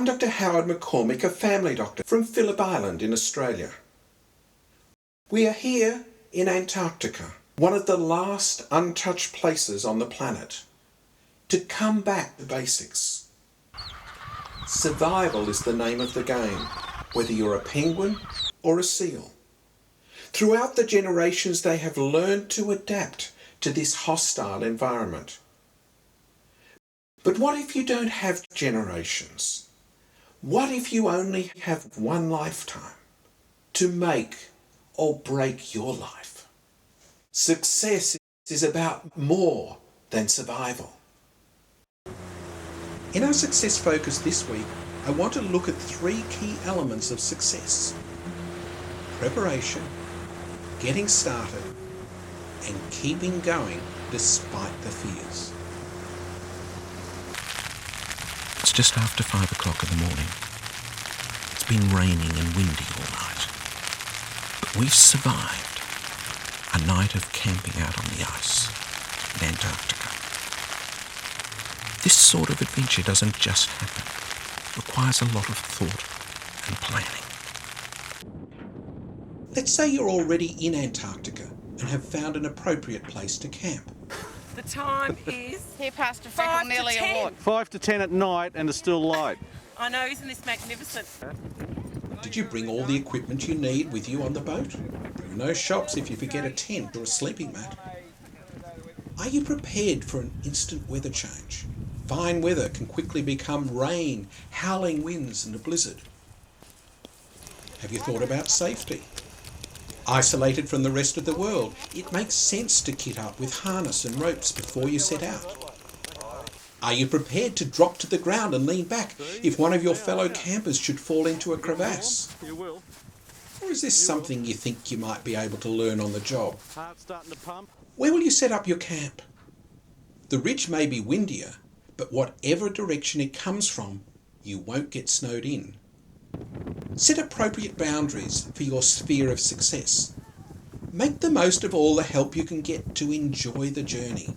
I'm Dr. Howard McCormick, a family doctor from Phillip Island in Australia. We are here in Antarctica, one of the last untouched places on the planet, to come back to basics. Survival is the name of the game, whether you're a penguin or a seal. Throughout the generations, they have learned to adapt to this hostile environment. But what if you don't have generations? What if you only have one lifetime to make or break your life? Success is about more than survival. In our success focus this week, I want to look at 3 key elements of success: preparation, getting started, and keeping going despite the fears. It's just after 5 o'clock in the morning. It's been raining and windy all night. But we've survived a night of camping out on the ice in Antarctica. This sort of adventure doesn't just happen. It requires a lot of thought and planning. Let's say you're already in Antarctica and have found an appropriate place to camp. The time is here past a freckle, nearly a walk. 5 to 10 at night and it's still light. I know, isn't this magnificent? Did you bring all the equipment you need with you on the boat? There are no shops if you forget a tent or a sleeping mat. Are you prepared for an instant weather change? Fine weather can quickly become rain, howling winds and a blizzard. Have you thought about safety? Isolated from the rest of the world, it makes sense to kit up with harness and ropes before you set out. Are you prepared to drop to the ground and lean back if one of your fellow campers should fall into a crevasse? You will. Or is this something you think you might be able to learn on the job? Heart starting to pump. Where will you set up your camp? The ridge may be windier, but whatever direction it comes from, you won't get snowed in. Set appropriate boundaries for your sphere of success. Make the most of all the help you can get to enjoy the journey.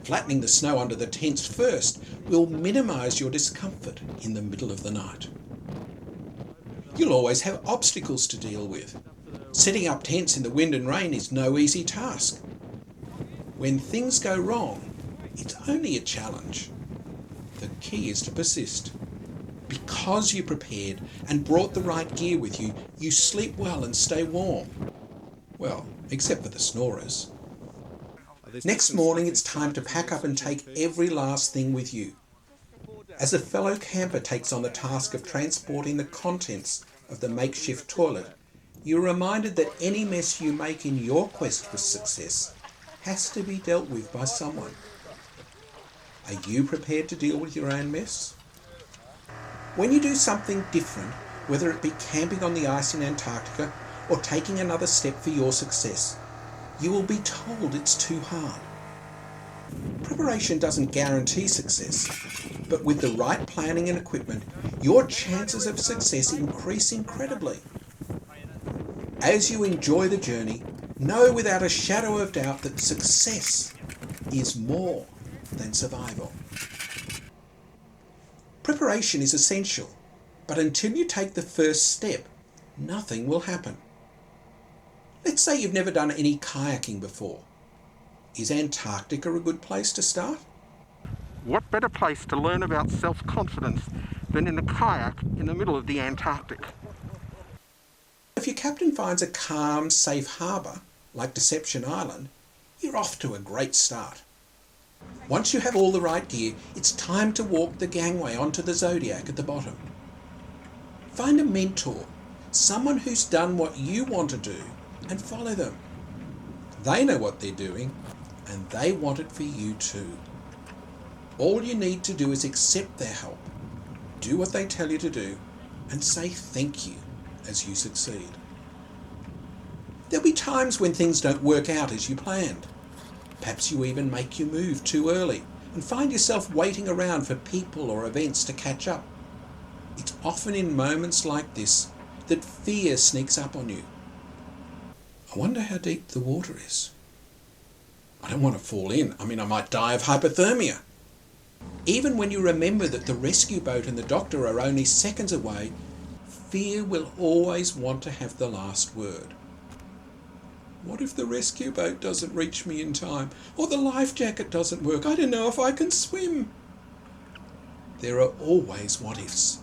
Flattening the snow under the tents first will minimise your discomfort in the middle of the night. You'll always have obstacles to deal with. Setting up tents in the wind and rain is no easy task. When things go wrong, it's only a challenge. The key is to persist. Because you prepared and brought the right gear with you, you sleep well and stay warm. Well, except for the snorers. Next morning, it's time to pack up and take every last thing with you. As a fellow camper takes on the task of transporting the contents of the makeshift toilet, you're reminded that any mess you make in your quest for success has to be dealt with by someone. Are you prepared to deal with your own mess? When you do something different, whether it be camping on the ice in Antarctica or taking another step for your success, you will be told it's too hard. Preparation doesn't guarantee success, but with the right planning and equipment, your chances of success increase incredibly. As you enjoy the journey, know without a shadow of doubt that success is more than survival. Preparation is essential, but until you take the first step, nothing will happen. Let's say you've never done any kayaking before. Is Antarctica a good place to start? What better place to learn about self-confidence than in a kayak in the middle of the Antarctic? If your captain finds a calm, safe harbour, like Deception Island, you're off to a great start. Once you have all the right gear, it's time to walk the gangway onto the Zodiac at the bottom. Find a mentor, someone who's done what you want to do, and follow them. They know what they're doing, and they want it for you too. All you need to do is accept their help, do what they tell you to do, and say thank you as you succeed. There'll be times when things don't work out as you planned. Perhaps you even make your move too early and find yourself waiting around for people or events to catch up. It's often in moments like this that fear sneaks up on you. I wonder how deep the water is. I don't want to fall in. I might die of hypothermia. Even when you remember that the rescue boat and the doctor are only seconds away, fear will always want to have the last word. What if the rescue boat doesn't reach me in time? Or the life jacket doesn't work? I don't know if I can swim. There are always what ifs.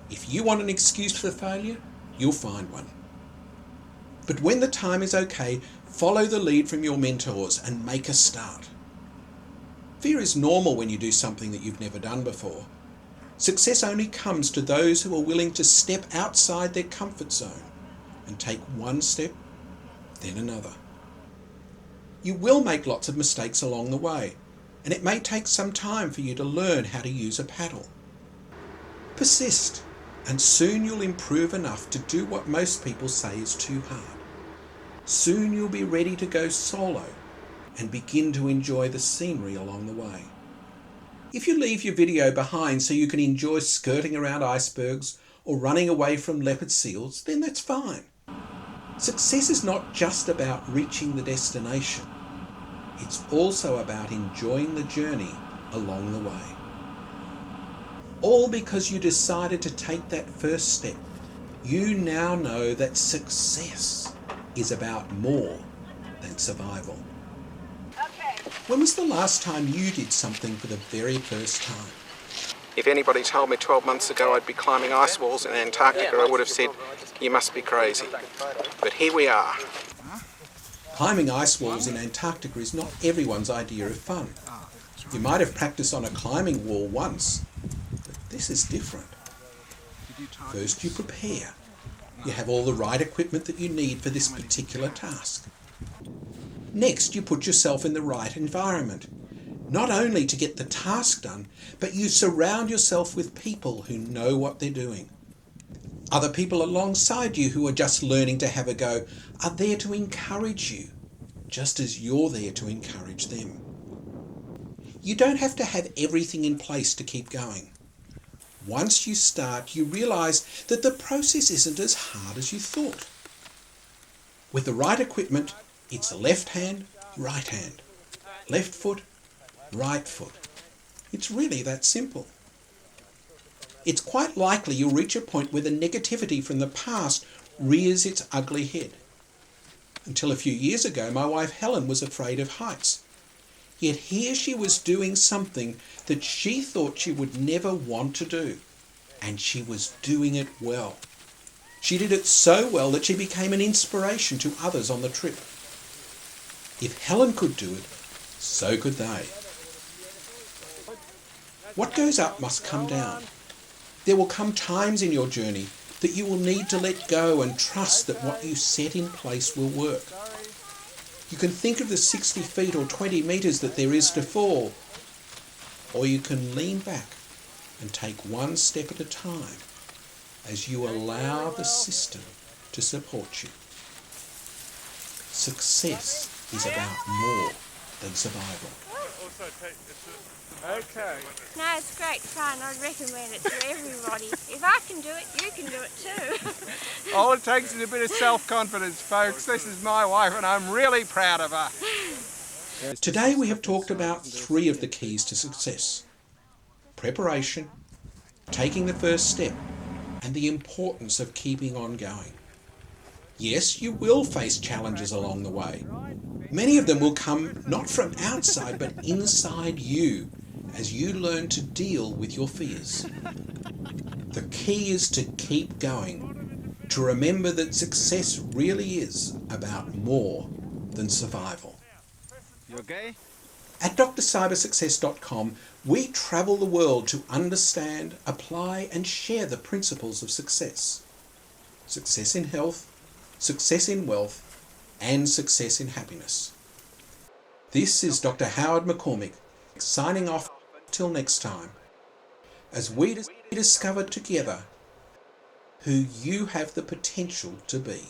If you want an excuse for failure, you'll find one. But when the time is okay, follow the lead from your mentors and make a start. Fear is normal when you do something that you've never done before. Success only comes to those who are willing to step outside their comfort zone and take one step, then another. You will make lots of mistakes along the way, and it may take some time for you to learn how to use a paddle. Persist, and soon you'll improve enough to do what most people say is too hard. Soon you'll be ready to go solo and begin to enjoy the scenery along the way. If you leave your video behind so you can enjoy skirting around icebergs or running away from leopard seals, then that's fine. Success is not just about reaching the destination. It's also about enjoying the journey along the way. All because you decided to take that first step. You now know that success is about more than survival. When was the last time you did something for the very first time? If anybody told me 12 months ago I'd be climbing ice walls in Antarctica, I would have said, you must be crazy. But here we are. Climbing ice walls in Antarctica is not everyone's idea of fun. You might have practiced on a climbing wall once, but this is different. First you prepare. You have all the right equipment that you need for this particular task. Next, you put yourself in the right environment, not only to get the task done, but you surround yourself with people who know what they're doing. Other people alongside you who are just learning to have a go are there to encourage you, just as you're there to encourage them. You don't have to have everything in place to keep going. Once you start, you realise that the process isn't as hard as you thought. With the right equipment, it's left hand, right hand, left foot, right foot. It's really that simple. It's quite likely you'll reach a point where the negativity from the past rears its ugly head. Until a few years ago, my wife Helen was afraid of heights. Yet here she was doing something that she thought she would never want to do, and she was doing it well. She did it so well that she became an inspiration to others on the trip. If Helen could do it, so could they. What goes up must come down. There will come times in your journey that you will need to let go and trust that what you set in place will work. You can think of the 60 feet or 20 metres that there is to fall, or you can lean back and take one step at a time as you allow the system to support you. Success is about more than survival. Okay. No, it's great fun. I'd recommend it to everybody. If I can do it, you can do it too. All it takes is a bit of self-confidence, folks. This is my wife and I'm really proud of her. Today we have talked about 3 of the keys to success: preparation, taking the first step, and the importance of keeping on going. Yes, you will face challenges along the way. Many of them will come not from outside but inside you as you learn to deal with your fears. The key is to keep going, to remember that success really is about more than survival. You okay? At drcybersuccess.com, we travel the world to understand, apply and share the principles of success. Success in health, success in wealth, and success in happiness. This is Dr. Howard McCormick signing off till next time, as we discover together who you have the potential to be.